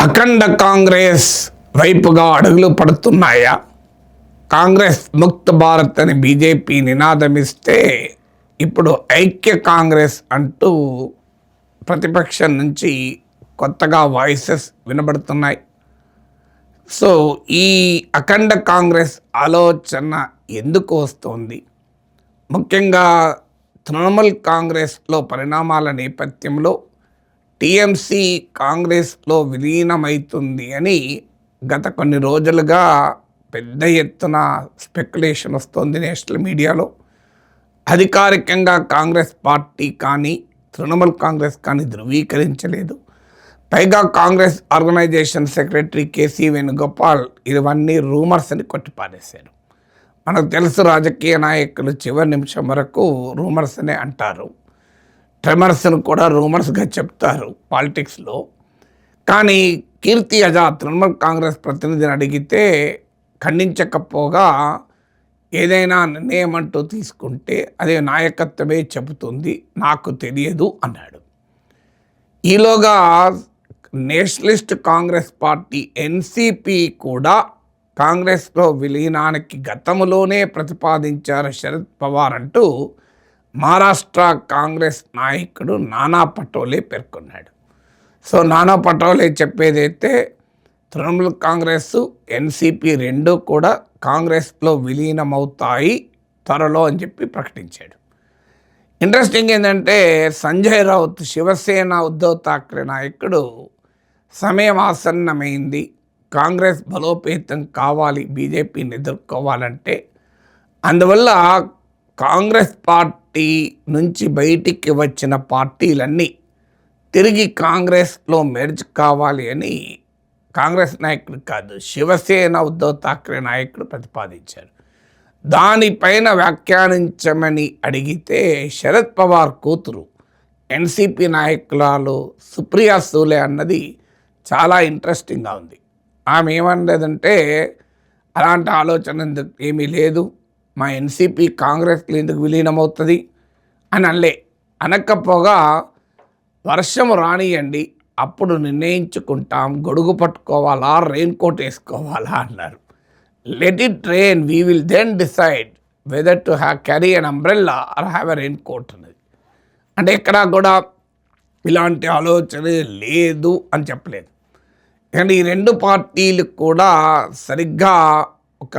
అఖండ కాంగ్రెస్ వైపుగా అడుగులు పడుతున్నాయా? కాంగ్రెస్ ముక్త భారత్ అని బీజేపీ నినాదమిస్తే ఇప్పుడు ఐక్య కాంగ్రెస్ అంటూ ప్రతిపక్షం నుంచి కొత్తగా వాయిసెస్ వినబడుతున్నాయి. సో ఈ అఖండ కాంగ్రెస్ ఆలోచన ఎందుకు వస్తుంది? ముఖ్యంగా తృణమూల్ కాంగ్రెస్లో పరిణామాల నేపథ్యంలో టీఎంసీ కాంగ్రెస్లో విలీనమవుతుంది అని గత కొన్ని రోజులుగా పెద్ద ఎత్తున స్పెక్యులేషన్ వస్తుంది నేషనల్ మీడియాలో. అధికారికంగా కాంగ్రెస్ పార్టీ కానీ తృణమూల్ కాంగ్రెస్ కానీ ధృవీకరించలేదు. పైగా కాంగ్రెస్ ఆర్గనైజేషన్ సెక్రటరీ కేసీ వేణుగోపాల్ ఇవన్నీ రూమర్స్ అని కొట్టిపారేశారు. మనకు తెలుసు, రాజకీయ నాయకులు చివరి నిమిషం వరకు రూమర్స్ అనే అంటారు. ట్రెమర్స్ను కూడా రూమర్స్గా చెప్తారు పాలిటిక్స్లో. కానీ కీర్తి ఆజాద్ తృణమూల్ కాంగ్రెస్ ప్రతినిధిని అడిగితే ఖండించకపోగా ఏదైనా నిర్ణయం అంటూ తీసుకుంటే అదే నాయకత్వమే చెబుతుంది, నాకు తెలియదు అన్నాడు. ఈలోగా నేషనలిస్ట్ కాంగ్రెస్ పార్టీ ఎన్సీపీ కూడా కాంగ్రెస్లో విలీనానికి గతంలోనే ప్రతిపాదించారు శరద్ పవార్ అంటూ మహారాష్ట్ర కాంగ్రెస్ నాయకుడు నానా పటోలే పేర్కొన్నాడు. సో నానా పటోలే చెప్పేదైతే తృణమూల్ కాంగ్రెస్ ఎన్సీపీ రెండూ కూడా కాంగ్రెస్లో విలీనమవుతాయి త్వరలో అని చెప్పి ప్రకటించాడు. ఇంట్రెస్టింగ్ ఏంటంటే సంజయ్ రౌత్ శివసేన ఉద్ధవ్ ఠాక్రే నాయకుడు సమయం ఆసన్నమైంది, కాంగ్రెస్ బలోపేతం కావాలి, బీజేపీని ఎదుర్కోవాలంటే, అందువల్ల కాంగ్రెస్ పార్టీ నుంచి బయటికి వచ్చిన పార్టీలన్నీ తిరిగి కాంగ్రెస్లో మెర్జ్ కావాలి అని కాంగ్రెస్ నాయకుడు కాదు, శివసేన ఉద్ధవ్ ఠాక్రే నాయకుడు ప్రతిపాదించారు. దానిపైన వ్యాఖ్యానించమని అడిగితే శరద్ పవార్ కూతురు ఎన్సీపీ నాయకురాలు సుప్రియా సూలే అన్నది చాలా ఇంట్రెస్టింగ్గా ఉంది. ఆమె ఏమన్నదంటే, అలాంటి ఆలోచన ఎందుకు ఏమీ లేదు, మా ఎన్సీపీ కాంగ్రెస్లో ఎందుకు విలీనమవుతుంది అని అనకపోగా వర్షం రానియండి, అప్పుడు నిర్ణయించుకుంటాం, గొడుగు పట్టుకోవాలా రెయిన్ కోట్ వేసుకోవాలా అన్నారు. Let it rain, we will then decide whether to carry an umbrella or have a rain coat అన్నది. అంటే ఎక్కడా కూడా ఇలాంటి ఆలోచన లేదు అని చెప్పలేదు. కానీ ఈ రెండు పార్టీలు కూడా సరిగ్గా ఒక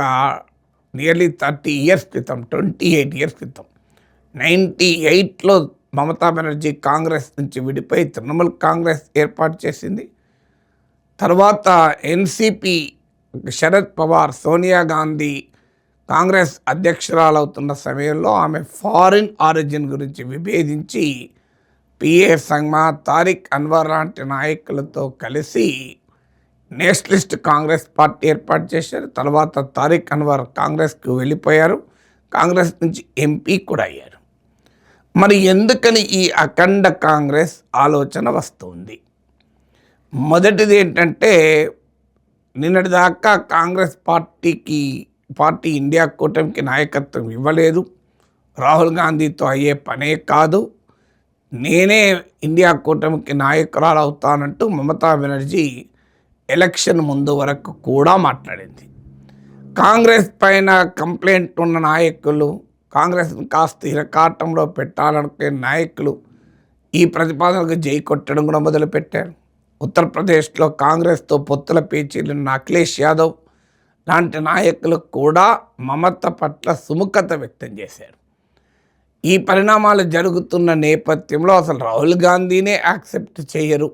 నియర్లీ 30 years క్రితం, 28 years క్రితం 98లో మమతా బెనర్జీ కాంగ్రెస్ నుంచి విడిపోయి తృణమూల్ కాంగ్రెస్ ఏర్పాటు చేసింది. తర్వాత ఎన్సీపీ శరద్ పవార్, సోనియా గాంధీ కాంగ్రెస్ అధ్యక్షురాలవుతున్న సమయంలో ఆమె ఫారిన్ ఆరిజిన్ గురించి విభేదించి పిఏ సంగ్మా, తారిక్ అన్వర్ లాంటి నాయకులతో కలిసి నేషనలిస్ట్ కాంగ్రెస్ పార్టీ ఏర్పాటు చేశారు. తర్వాత తారిక్ అన్వర్ కాంగ్రెస్కు వెళ్ళిపోయారు, కాంగ్రెస్ నుంచి ఎంపీ కూడా అయ్యారు. మరి ఎందుకని ఈ అఖండ కాంగ్రెస్ ఆలోచన వస్తుంది? మొదటిది ఏంటంటే, నిన్నటిదాకా కాంగ్రెస్ పార్టీ ఇండియా కూటమికి నాయకత్వం ఇవ్వలేదు, రాహుల్ గాంధీతో అయ్యే పనే కాదు, నేనే ఇండియా కూటమికి నాయకురాలు అవుతానంటూ మమతా బెనర్జీ ఎలక్షన్ ముందు వరకు కూడా మాట్లాడింది. కాంగ్రెస్ పైన కంప్లైంట్ ఉన్న నాయకులు, కాంగ్రెస్ని కాస్త ఇరకాటంలో పెట్టాలనుకునే నాయకులు ఈ ప్రతిపాదనకు జై కొట్టడం కూడా మొదలుపెట్టారు. ఉత్తరప్రదేశ్లో కాంగ్రెస్తో పొత్తుల పేచీలున్న అఖిలేష్ యాదవ్ లాంటి నాయకులు కూడా మమత పట్ల సుముఖత వ్యక్తం చేశారు. ఈ పరిణామాలు జరుగుతున్న నేపథ్యంలో అసలు రాహుల్ గాంధీనే యాక్సెప్ట్ చేయరు,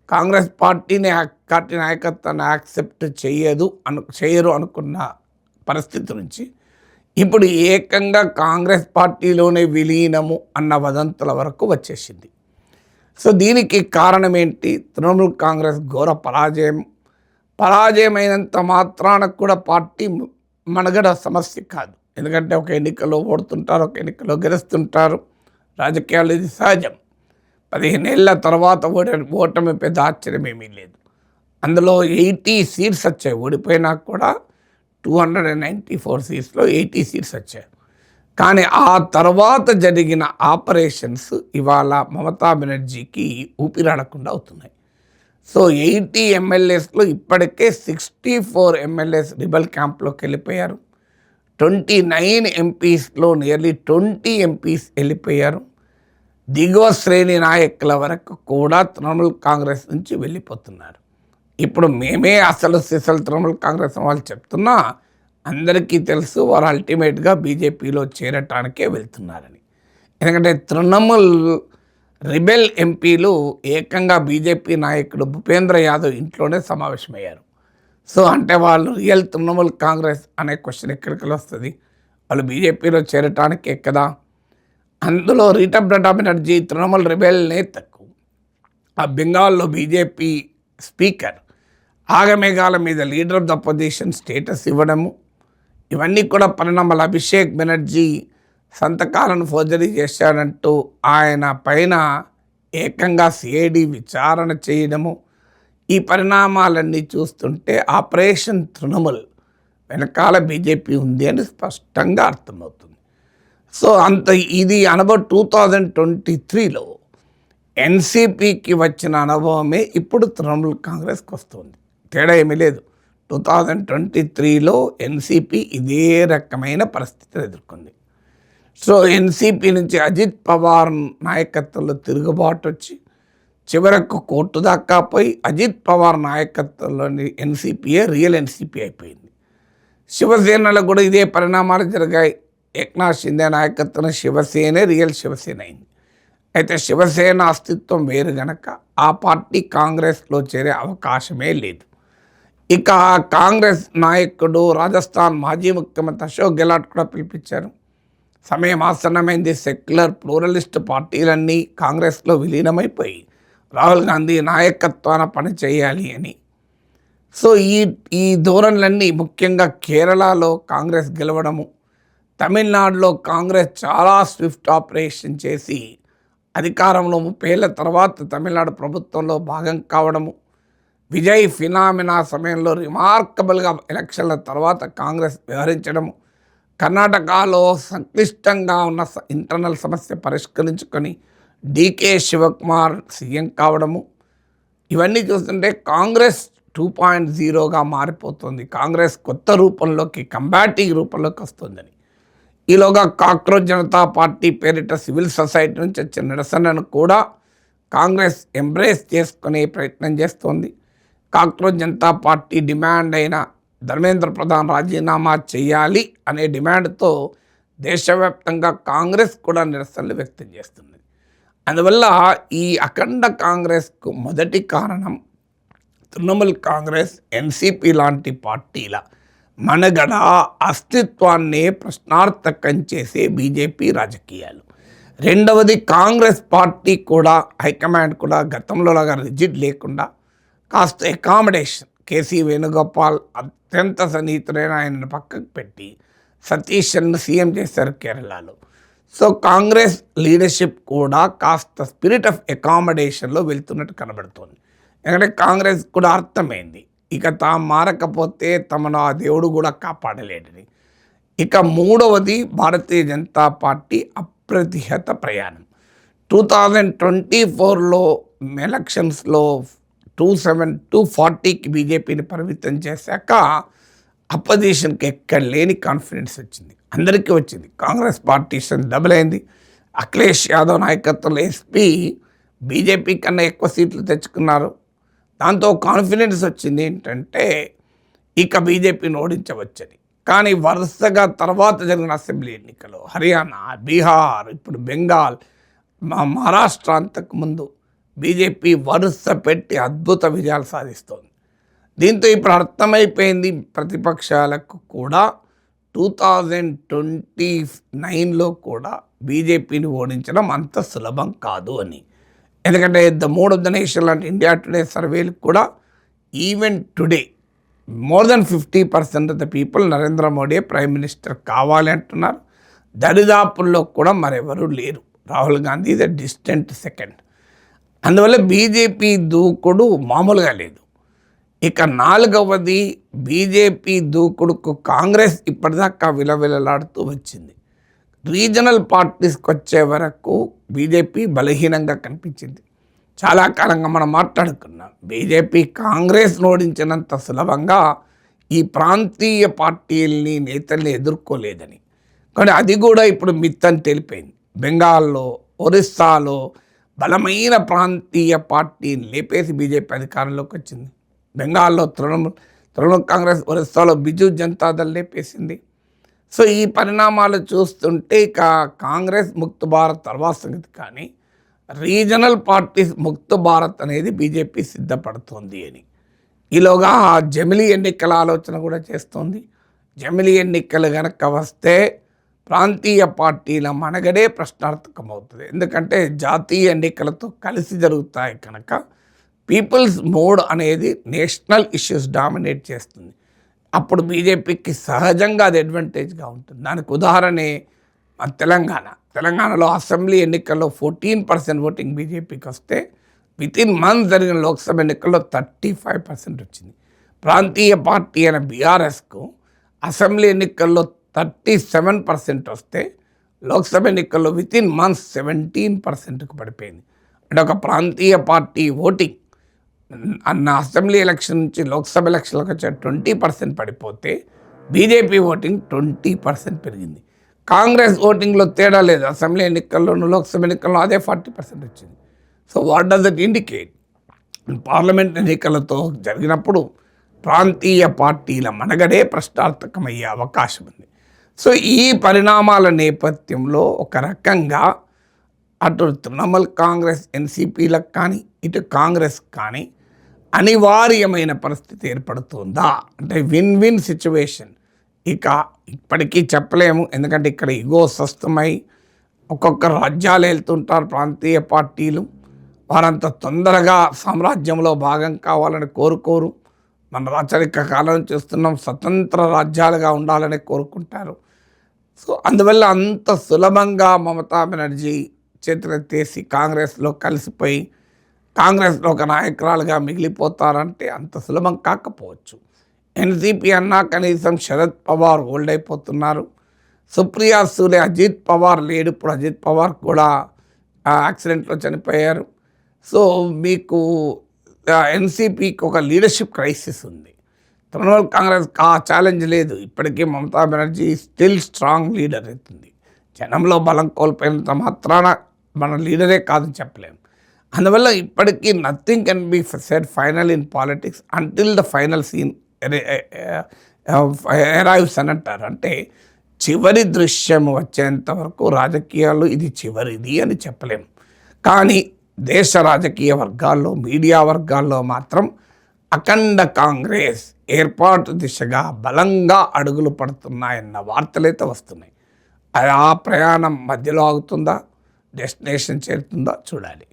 కాంగ్రెస్ పార్టీ నాయకత్వాన్ని యాక్సెప్ట్ చేయరు అనుకున్న పరిస్థితి నుంచి ఇప్పుడు ఏకంగా కాంగ్రెస్ పార్టీలోనే విలీనము అన్న వదంతుల వరకు వచ్చేసింది. సో దీనికి కారణం ఏంటి? తృణమూల్ కాంగ్రెస్ ఘోర పరాజయమైనంత మాత్రాన కూడా పార్టీ మనుగడ సమస్య కాదు. ఎందుకంటే ఒక ఎన్నికలో ఓడుతుంటారు, ఒక ఎన్నికలో గెలుస్తుంటారు, రాజకీయాలు ఇది సహజం. 15 ఏళ్ల తర్వాత ఓటమి పెద్ద ఆశ్చర్యం ఏమీ లేదు. అందులో 80 seats వచ్చాయి, ఓడిపోయినా కూడా 294 seatsలో 80 seats వచ్చాయి. కానీ ఆ తర్వాత జరిగిన ఆపరేషన్స్ ఇవాళ మమతా బెనర్జీకి ఊపిరాడకుండా అవుతున్నాయి. సో 80 ఎమ్మెల్యేస్లో ఇప్పటికే 64 ఎమ్మెల్యేస్ రిబల్ క్యాంప్లోకి వెళ్ళిపోయారు. 29 ఎంపీస్లో నియర్లీ 20 ఎంపీస్ వెళ్ళిపోయారు. దిగువ శ్రేణి నాయకుల వరకు కూడా తృణమూల్ కాంగ్రెస్ నుంచి వెళ్ళిపోతున్నారు. ఇప్పుడు మేమే అసలు సిసలు తృణమూల్ కాంగ్రెస్ వాళ్ళు చెప్తున్నా అందరికీ తెలుసు వారు అల్టిమేట్గా బీజేపీలో చేరటానికే వెళ్తున్నారని. ఎందుకంటే తృణమూల్ రిబెల్ ఎంపీలు ఏకంగా బీజేపీ నాయకుడు భూపేంద్ర యాదవ్ ఇంట్లోనే సమావేశమయ్యారు. సో అంటే వాళ్ళు రియల్ తృణమూల్ కాంగ్రెస్ అనే క్వశ్చన్ ఎక్కడికి వస్తుంది? వాళ్ళు బీజేపీలో చేరటానికే కదా. అందులో రీటా బెనర్జీ తృణమూల్ రిబెల్ నేతకు ఆ బెంగాల్లో బీజేపీ స్పీకర్ ఆగమేఘాల మీద leader of the opposition status ఇవ్వడము, ఇవన్నీ కూడా పరిణామాలు. అభిషేక్ బెనర్జీ సంతకాలను ఫోర్జరీ చేశాడంటూ ఆయన పైన ఏకంగా సిఐడి విచారణ చేయడము, ఈ పరిణామాలన్నీ చూస్తుంటే ఆపరేషన్ తృణమూల్ వెనకాల బీజేపీ ఉంది అని స్పష్టంగా అర్థమవుతుంది. సో అంత ఇది అనుభవం 2023లో ఎన్సీపీకి వచ్చిన అనుభవమే ఇప్పుడు తృణమూల్ కాంగ్రెస్కి వస్తుంది. తేడా ఏమీ లేదు. 2023లో ఎన్సీపీ ఇదే రకమైన పరిస్థితిని ఎదుర్కొంది. సో ఎన్సీపీ నుంచి అజిత్ పవార్ నాయకత్వంలో తిరుగుబాటు వచ్చి చివరకు కోర్టు దాకా పోయి అజిత్ పవార్ నాయకత్వంలోని ఎన్సీపీయే రియల్ ఎన్సీపీ అయిపోయింది. శివసేనలో కూడా ఇదే పరిణామాలు జరిగాయి. ఏక్నాథ్ షిందే నాయకత్వం శివసేనే రియల్ శివసేన అయింది. అయితే శివసేన అస్తిత్వం వేరు గనక ఆ పార్టీ కాంగ్రెస్లో చేరే అవకాశమే లేదు. ఇక కాంగ్రెస్ నాయకుడు రాజస్థాన్ మాజీ ముఖ్యమంత్రి అశోక్ గెహ్లాట్ కూడా పిలిపించారు. సమయం ఆసన్నమైంది. సెక్యులర్ ప్లూరలిస్ట్ పార్టీలన్నీ కాంగ్రెస్లో విలీనమైపోయి రాహుల్ గాంధీ నాయకత్వాన పని చేయాలి అని. సో ఈ ధోరణులన్నీ ముఖ్యంగా కేరళలో కాంగ్రెస్ గెలవడము, తమిళనాడులో కాంగ్రెస్ చాలా స్విఫ్ట్ ఆపరేషన్ చేసి అధికారంలో 30 ఏళ్ల తర్వాత తమిళనాడు ప్రభుత్వంలో భాగం కావడము, విజయ్ ఫినామినా సమయంలో రిమార్కబుల్గా ఎలక్షన్ల తర్వాత కాంగ్రెస్ వ్యవహరించడము, కర్ణాటకలో సంక్లిష్టంగా ఉన్న ఇంటర్నల్ సమస్య పరిష్కరించుకొని డీకే శివకుమార్ సీఎం కావడము, ఇవన్నీ చూస్తుంటే కాంగ్రెస్ 2.0గా మారిపోతుంది. కాంగ్రెస్ కొత్త రూపంలోకి, కంబాటివ్ రూపంలోకి వస్తుందని. ఈలోగా కాక్రోచ్ జనతా పార్టీ పేరిట సివిల్ సొసైటీ నుంచి వచ్చిన నిరసనను కూడా కాంగ్రెస్ ఎంబ్రేస్ చేసుకునే ప్రయత్నం చేస్తోంది. కాక్రోచ్ జనతా పార్టీ డిమాండ్ అయిన ధర్మేంద్ర ప్రధాన్ రాజీనామా చేయాలి అనే డిమాండ్తో దేశవ్యాప్తంగా కాంగ్రెస్ కూడా నిరసనలు వ్యక్తం చేస్తుంది. అందువల్ల ఈ అఖండ కాంగ్రెస్కు మొదటి కారణం తృణమూల్ కాంగ్రెస్, ఎన్సీపీ లాంటి పార్టీల మనగడ అస్తిత్వాన్నే ప్రశ్నార్థకం చేసే బీజేపీ రాజకీయాలు. రెండవది కాంగ్రెస్ పార్టీ కూడా హైకమాండ్ కూడా గతంలో లాగా రిజిడ్ లేకుండా కాస్త అకామిడేషన్. కేసీ వేణుగోపాల్ అత్యంత సన్నిహితుడైన ఆయనను పక్కకు పెట్టి సతీష్ను సీఎం చేశారు కేరళలో. సో కాంగ్రెస్ లీడర్షిప్ కూడా కాస్త స్పిరిట్ ఆఫ్ అకామిడేషన్లో వెళ్తున్నట్టు కనబడుతోంది. ఎందుకంటే కాంగ్రెస్ కూడా అర్థమైంది ఇక తాము మారకపోతే తమను ఆ దేవుడు కూడా కాపాడలేడని. ఇక మూడవది భారతీయ జనతా పార్టీ అప్రతిహత ప్రయాణం. 2024లో ఎలక్షన్స్లో 240కి బీజేపీని పరిమితం చేశాక అపోజిషన్కి ఎక్కడ లేని కాన్ఫిడెన్స్ వచ్చింది, అందరికీ వచ్చింది. కాంగ్రెస్ పార్టీషన్ డబుల్ అయింది. అఖిలేష్ యాదవ్ నాయకత్వంలో ఎస్పీ బీజేపీ కన్నా ఎక్కువ సీట్లు తెచ్చుకున్నారు. దాంతో కాన్ఫిడెన్స్ వచ్చింది ఏంటంటే ఇక బీజేపీని ఓడించవచ్చని. కానీ వరుసగా తర్వాత జరిగిన అసెంబ్లీ ఎన్నికలు, హర్యానా, బీహార్, ఇప్పుడు బెంగాల్, మహారాష్ట్ర, అంతకుముందు బీజేపీ వరుస పెట్టి అద్భుత విజయాలు సాధిస్తోంది. దీంతో ఇప్పుడు అర్థమైపోయింది ప్రతిపక్షాలకు కూడా 2029లో కూడా బీజేపీని ఓడించడం అంత సులభం కాదు అని. ఎందుకంటే the mood of the nation లాంటి ఇండియా టుడే సర్వేలు కూడా even today more than 50% of the people Narendra Modi prime minister కావాలి అంటున్నారు. దరిదాపుల్లో కూడా మరెవరూ లేరు. Rahul Gandhi is a distant second. అందువల్ల బీజేపీ దూకుడు మామూలుగా లేదు. ఇక నాలుగవది బీజేపీ దూకుడుకు కాంగ్రెస్ ఇప్పటిదాకా విలవిలలాడుతూ వచ్చింది. రీజనల్ పార్టీస్కి వచ్చే వరకు బీజేపీ బలహీనంగా కనిపించింది. చాలా కాలంగా మనం మాట్లాడుకున్నాం. బీజేపీ కాంగ్రెస్ను ఓడించినంత సులభంగా ఈ ప్రాంతీయ పార్టీల్ని నేతల్ని ఎదుర్కోలేదని. కానీ అది కూడా ఇప్పుడు మిత్ అని తెలిపోయింది. బెంగాల్లో, ఒరిస్సాలో బలమైన ప్రాంతీయ పార్టీని లేపేసి బీజేపీ అధికారంలోకి వచ్చింది. బెంగాల్లో తృణమూల్ కాంగ్రెస్, ఒరిస్సాలో బిజు జనతాదళ్ లేపేసింది. సో ఈ పరిణామాలు చూస్తుంటే ఇక కాంగ్రెస్ ముక్త భారత్ తర్వాత సంగతి, కానీ రీజనల్ పార్టీస్ ముక్త భారత్ అనేది బీజేపీ సిద్ధపడుతోంది అని. ఈలోగా జమిలీ ఎన్నికల ఆలోచన కూడా చేస్తోంది. జమిలీ ఎన్నికలు కనుక వస్తే ప్రాంతీయ పార్టీల మనగడే ప్రశ్నార్థకమవుతుంది. ఎందుకంటే జాతీయ ఎన్నికలతో కలిసి జరుగుతాయి కనుక పీపుల్స్ మోడ్ అనేది నేషనల్ ఇష్యూస్ డామినేట్ చేస్తుంది. అప్పుడు బీజేపీకి సహజంగా అది అడ్వాంటేజ్గా ఉంటుంది. దానికి ఉదాహరణే తెలంగాణలో అసెంబ్లీ ఎన్నికల్లో 14% ఓటింగ్ బీజేపీకి వస్తే వితిన్ మంత్ జరిగిన లోక్సభ ఎన్నికల్లో 35% వచ్చింది. ప్రాంతీయ పార్టీ అయిన బీఆర్ఎస్కు అసెంబ్లీ ఎన్నికల్లో 37% వస్తే లోక్సభ ఎన్నికల్లో వితిన్ మంత్స్ 17%కు పడిపోయింది. అంటే ఒక ప్రాంతీయ పార్టీ ఓటింగ్ అన్న అసెంబ్లీ ఎలక్షన్ నుంచి లోక్సభ ఎలక్షన్లకు వచ్చే 20% పడిపోతే బీజేపీ ఓటింగ్ 20% పెరిగింది. కాంగ్రెస్ ఓటింగ్లో తేడా లేదు. అసెంబ్లీ ఎన్నికల్లోనూ లోక్సభ ఎన్నికల్లో అదే 40% వచ్చింది. So what does that indicate? Parliament ఎన్నికలతో జరిగినప్పుడు ప్రాంతీయ పార్టీల మనగడే ప్రశ్నార్థకమయ్యే అవకాశం ఉంది. సో ఈ పరిణామాల నేపథ్యంలో ఒక రకంగా అటు తృణమూల్ కాంగ్రెస్ ఎన్సీపీలకు కానీ ఇటు కాంగ్రెస్ కానీ అనివార్యమైన పరిస్థితి ఏర్పడుతుందా అంటే విన్ విన్ సిచ్యువేషన్ ఇక ఇప్పటికీ చెప్పలేము. ఎందుకంటే ఇక్కడ ఇగోస్ వస్తున్నాయి. ఒక్కొక్క రాజ్యాలు వెళ్తుంటారు ప్రాంతీయ పార్టీలు. వారంత తొందరగా సామ్రాజ్యంలో భాగం కావాలని కోరుకోరు. మన రాచరిక కాలం చూస్తున్నాం, స్వతంత్ర రాజ్యాలుగా ఉండాలని కోరుకుంటారు. సో అందువల్ల అంత సులభంగా మమతా బెనర్జీ చేతులెత్తేసి కాంగ్రెస్లో కలిసిపోయి కాంగ్రెస్లో ఒక నాయకురాలుగా మిగిలిపోతారంటే అంత సులభం కాకపోవచ్చు. ఎన్సీపీ అన్నా కనీసం శరద్ పవార్ ఓల్డ్ అయిపోతున్నారు. సుప్రియా సూలే, అజిత్ పవార్ లేడు. ఇప్పుడు అజిత్ పవార్ కూడా యాక్సిడెంట్లో చనిపోయారు. సో మీకు ఎన్సీపీకి ఒక లీడర్షిప్ క్రైసిస్ ఉంది. తృణమూల్ కాంగ్రెస్ ఆ ఛాలెంజ్ లేదు. ఇప్పటికీ Mamata Banerjee still strong leader అవుతుంది. జనంలో బలం కోల్పోయినంత మాత్రాన మన లీడరే కాదని చెప్పలేము. అందువల్ల ఇప్పటికీ nothing can be said final in politics until the final scene arrives అని అంటారు. అంటే చివరి దృశ్యం వచ్చేంత వరకు రాజకీయాలు ఇది చివరిది అని చెప్పలేము. కానీ దేశ రాజకీయ వర్గాల్లో, మీడియా వర్గాల్లో మాత్రం అఖండ కాంగ్రెస్ ఏర్పాటు దిశగా బలంగా అడుగులు పడుతున్నాయన్న వార్తలైతే వస్తున్నాయి. ఆ ప్రయాణం మధ్యలో ఆగుతుందా, డెస్టినేషన్ చేరుతుందా చూడాలి.